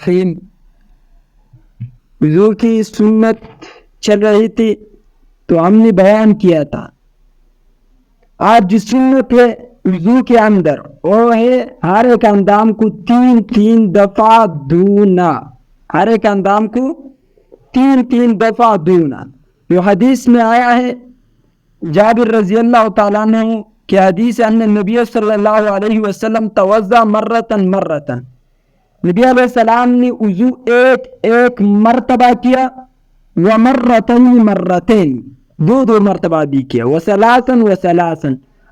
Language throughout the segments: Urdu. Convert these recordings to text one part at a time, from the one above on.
الرحیم. وضو کی سنت چل رہی تھی تو ہم نے بیان کیا تھا. آج جس سنت ہے وضو کے اندر وہ ہے ہر ایک اندام کو 3 دفعہ دھونا. ہر ایک اندام کو 3 دفعہ دھونا. جو حدیث میں آیا ہے جابر رضی اللہ تعالیٰ عنہ کی حدیث ان نبی صلی اللہ علیہ وسلم توضا مرتن. نبی علیہ السلام نے وضو ایک مرتبہ کیا مرتين 2 مرتبہ بھی کیا وثلاثا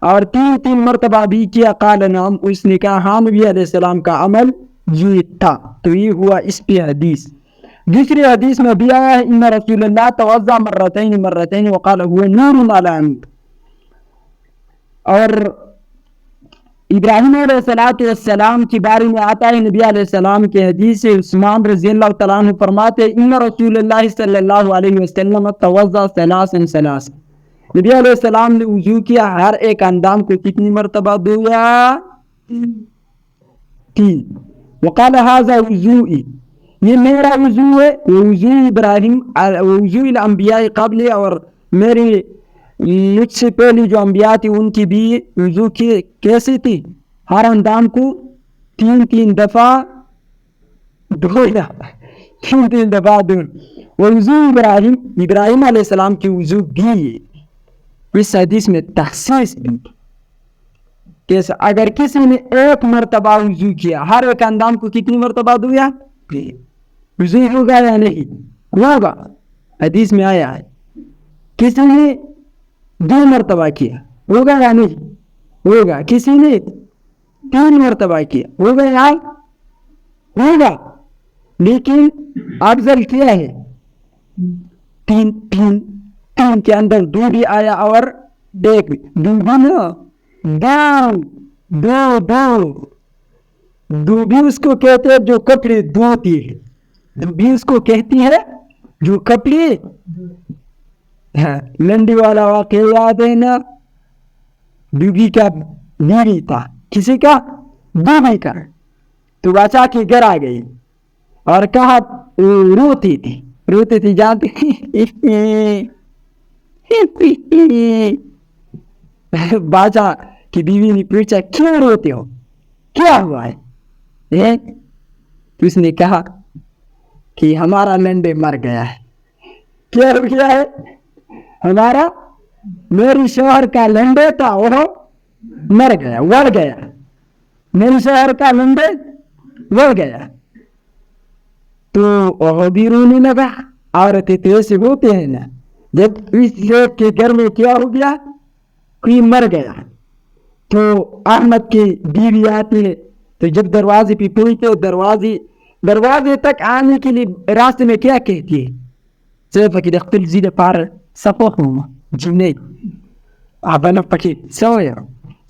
اور 3 مرتبہ بھی کیا. قال نعم, اس نے کہا ہاں نبی علیہ السلام کا عمل یہ تھا. تو یہ ہوا اس پہ حدیث. دوسری حدیث میں بھی آیا ہے ان رسول اللہ توضا مرتين وقال هو نور على نور. اور ابراہیم علیہ السلام کے بارے میں آتا ہے نبی علیہ السلام کے حدیث سے عثمان رضی اللہ تعالیٰ عنہ فرماتے ہیں ان رسول اللہ صلی اللہ علیہ وسلم توضا ثلاثا. نبی علیہ السلام نے وضو کیا ہر ایک اندام کو کتنی مرتبہ دھویا 3. وقال هذا وضوئی, یہ میرا وضو ہے. وضو ابراہیم وضو الانبیاء قبل, اور میری مجھ سے پہلی جو انبیاء تھی ان کی بھی وضو کی کیسی تھی ہر اندام کو 3 دفعہ دھونا. 3 دفعہ دھونا. وضو ابراہیم علیہ السلام کی وضو بھی اس حدیث میں تخصیص بھی کہ اگر کسی نے 1 مرتبہ وضو کیا ہر ایک اندام کو کتنی مرتبہ دھویا وضو ہوگا یا نہیں ہوگا. حدیث میں آیا ہے. کسی نے 2 مرتبہ کیا ہوگا یا نہیں ہوگا. کسی نے 3 مرتبہ کیا ہوگا یا ہوگا. لیکن افضل کیا ہے 3 کے اندر 2 بھی آیا اور 1 بھی. دو بھی اس کو کہتے ہیں جو کپڑے دھوتی ہے. دو بھی اس کو کہتی ہے جو کپڑے. لنڈی والا واقعہ یاد ہے نا, بیوی کا بیوی تھا کسی کا بیوی کا, تو بچا کے گھر آ گئی اور کہا روتی تھی جانتی بادشاہ کی بیوی نے پوچھا کیوں روتے ہو کیا ہوا ہے. اس نے کہا کہ ہمارا لنڈے مر گیا ہے. کیا ہو گیا ہے ہمارا میری شوہر کا لنڈے تھا وہ مر گیا وڑ گیا. میری شوہر کا لنڈے وڑ گیا تو وہ بھی رونے لگا. عورتیں تو ایسے ہوتے ہیں نا, جب اس لوگ کے گھر میں کیا ہو گیا کوئی مر گیا تو احمد کی بیوی آتی ہے تو جب دروازے پہ پہنچتے دروازے تک آنے کے لیے راستے میں کیا کہتی ہے سوف كده اختل زيادة بار سفوهم جنيه عبانا بكي سويا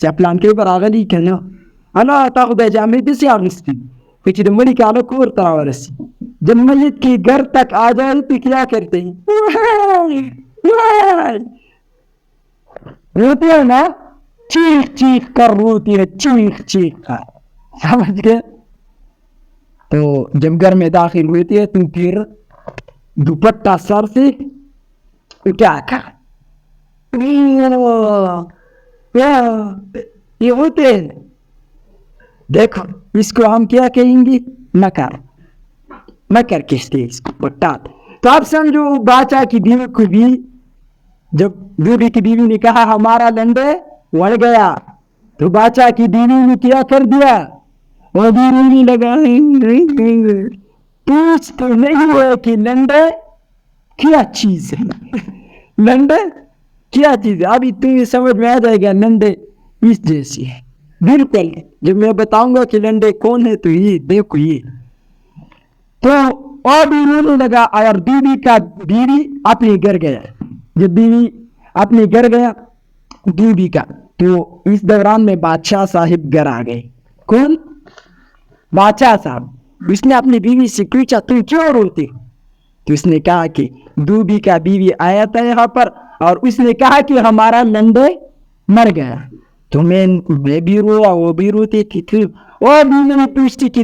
جابلان كي براغلي كنا أنا تاخد جامعي بس يارستي فكده ملك على كور تراورسي جب میت کی گھر تک آ جائے تو کیا کرتے ہیں روتی ہے نا, چیخ کر روتی ہے, چیخ کر, سمجھ گئے. تو جب گھر میں داخل ہوتی ہے تو پھر دوپٹہ سر سے اٹھا کر یہ ہوتے ہیں. دیکھو اس کو ہم کیا کہیں گے مکر کہتے اس کو پٹا. تو آپ سمجھو بادشاہ کی بیوی کو بھی جب بیوی کی بیوی نے کہا ہمارا لنڈے وڑ گیا تو بادشاہ کی بیوی نے کیا کر دیا وہ بھی رونے لگا. پوچھ تو نہیں ہوئے کہ لنڈے کیا چیز ہے, لنڈے کیا چیز ہے. ابھی تمہیں سمجھ میں آ جائے گا لنڈے اس جیسی ہے بالکل. جب میں بتاؤں گا کہ لنڈے کون ہے تو یہ دیکھو یہ. تو اور بھی رونے لگا اور بیوی اپنے گھر گیا. جب بیوی اپنے گھر گیا بیوی کا تو اس دوران میں بادشاہ صاحب گھر آ گئے. کون؟ بادشاہ صاحب. اس نے اپنی بیوی سے پوچھا تم کیوں روتے؟ تو اس نے کہا کہ دوبی کا بیوی آیا تھا یہاں پر اور اس نے کہا کہ ہمارا لنڈے مر گیا. تو میں بھی روا وہ بھی روتی تھی. اور بھی میں پوچھتی کہ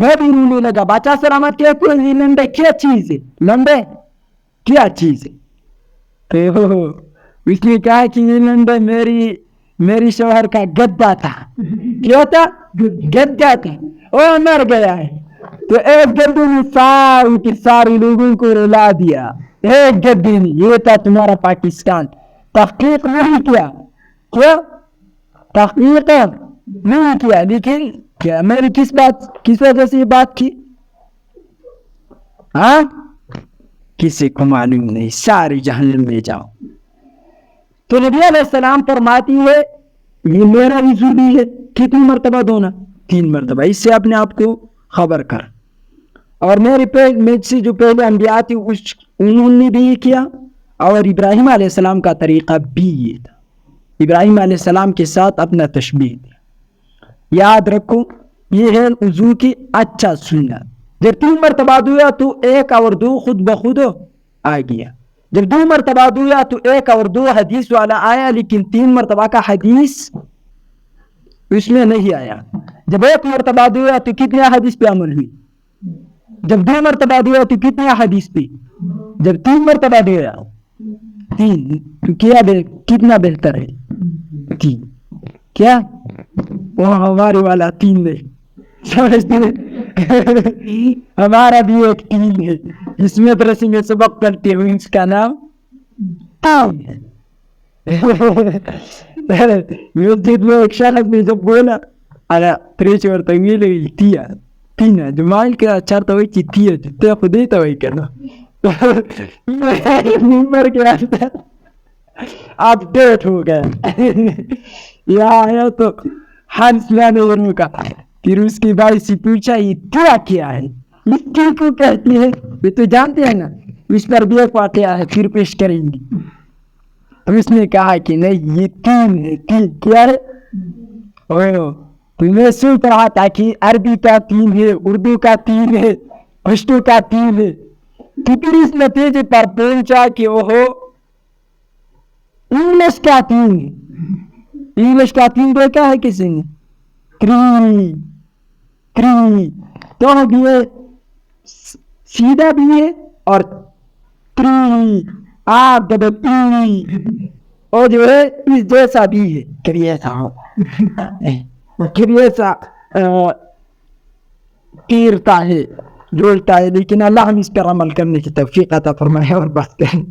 میں بھی رونے لگا. بادشاہ سلامت کیا کوئی لنڈے کیا چیز ہے, لنڈے کیا چیز ہے؟ تو اس نے کہا کہ یہ لنڈے میری شوہر کا گدا تھا. کیا تھا؟ گدا تھا. وہ مر گیا ہے. تو ایک گدے نے سارے لوگوں کو رلا دیا. ایک گدے نے. یہ تھا تمہارا پاکستان. تحقیق نہیں کیا. کیا تحقیق نہیں کیا؟ لیکن کیا میں نے کس وجہ سے یہ بات کی؟ ہاں کسی کو معلوم نہیں. ساری جہنم میں جاؤ. تو نبی علیہ السلام فرماتی ہے یہ میرا وضو بھی ہے. کتنی مرتبہ دھونا؟ 3 مرتبہ. اس سے اپنے آپ کو خبر کر. اور میرے سے جو پہلے انبیاء تھے انہوں نے بھی یہ کیا. اور ابراہیم علیہ السلام کا طریقہ بھی یہ تھا. ابراہیم علیہ السلام کے ساتھ اپنا تشبیہ دیا. یاد رکھو یہ ہے وضو کی اچھا سنت. جب 3 مرتبہ دھویا تو 1 اور 2 خود بخود آ گیا. جب 2 مرتبہ دھویا تو 1 اور 2 حدیث والا آیا, لیکن 3 مرتبہ کا حدیث اس میں نہیں آیا. جب 1 مرتبہ دھویا تو کتنے حدیث پہ عمل ہوئی؟ جب 2 مرتبہ دھویا تو کتنے حدیث پہ؟ جب 3 مرتبہ دھویا 3 تو کیا کتنا بہتر ہے؟ 3. کیا وہ ہمارے والا 3 ہے, سمجھتے ہیں؟ ہمارا بھی ایک 3 ہے. اس میں درسی میں سبق کرتے ہوئے اس کا نام ہے. مسجد میں ایک شخص نے جب بولا انا تریچور تنگیل تیا تینا جمال کا چارتا ہوئی چی تیا جتے خودیتا ہوئی کرنا ممبر کے آتا آپ ڈیٹ ہو گیا. یہاں آیا تو ہنس لانے ورنو کا. پھر اس کی بھائی سے پوچھا یہ کیا ہے, یہ کیوں کو کہتی ہے؟ یہ تو جانتے ہیں نا. اس پر بھی ایک واقعہ ہے, پھر پیش کریں گے. تو اس نے کہا کہ نہیں یہ 3 ہے. 3 کیا ہے؟ تو میں سوچ رہا تھا کہ عربی کا 3 ہے, اردو کا 3 ہے, پشتو کا 3 ہے. تو پھر اس نتیجے پر پہنچا کہ وہ انگلش کا 3 ہے. انگلش کا 3 دیکھا ہے کسی نے؟ 3 تو یہ سیدھا بھی ہے اور 3 آپ اور جو ہے اس جیسا بھی ہے. کبھی ایسا تیرتا ہے جوڑتا ہے. لیکن اللہ ہم اس پر عمل کرنے کی توفیق عطا فرمائے. اور بات کریں.